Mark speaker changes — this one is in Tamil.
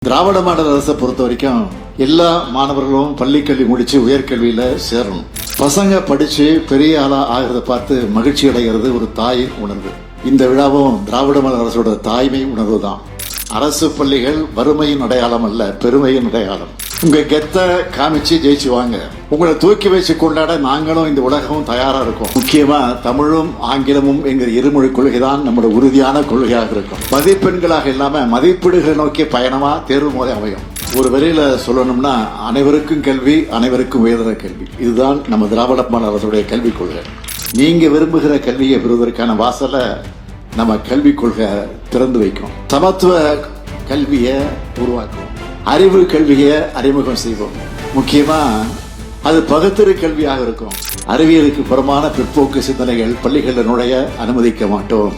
Speaker 1: திராவிட மாடல் அரசை பொறுத்த வரைக்கும் எல்லா மாணவர்களும் பள்ளிக்கல்வி முடிச்சு உயர்கல்வியில சேரணும். பசங்க படிச்சு பெரிய ஆளா ஆகிறத பார்த்து மகிழ்ச்சி அடைகிறது ஒரு தாயின் உணர்வு. இந்த விழாவும் திராவிட மாடல் அரசோட தாய்மை உணர்வு தான். அரசு பள்ளிகள் வறுமையின் அடையாளம் அல்ல, பெருமையின் அடையாளம். உங்க கெத்த காமிச்சு ஜெயிச்சு வாங்க. உங்களை தூக்கி வச்சு கொண்டாட நாங்களும் இந்த உலகமும் தயாரா இருக்கோம். முக்கியமா தமிழும் ஆங்கிலமும் என்கிற இருமொழி கொள்கைதான் நம்மளோட உறுதியான கொள்கையாக இருக்கும். மதிப்பெண்களாக இல்லாம மதிப்பீடுகளை நோக்கிய பயணமா தேர்வு முறை அமையும். ஒரு வரியில சொல்லணும்னா, அனைவருக்கும் கல்வி, அனைவருக்கும் உயர்தர கல்வி. இதுதான் நம்ம திராவிட மாடல் அரசுடைய கல்விக் கொள்கை. நீங்க விரும்புகிற கல்வியை பெறுவதற்கான வாசலை நம்ம கல்விக் கொள்கை திறந்து வைக்கும். சமத்துவ கல்வியை உருவாக்கும். அறிவு கல்வியை அறிமுகம் செய்வோம். முக்கியமா அது பகுத்தறிவு கல்வியாக இருக்கும். அறிவியலுக்கு புறமான பிற்போக்கு சிந்தனைகள் பள்ளிகளில் நுழைய அனுமதிக்க மாட்டோம்.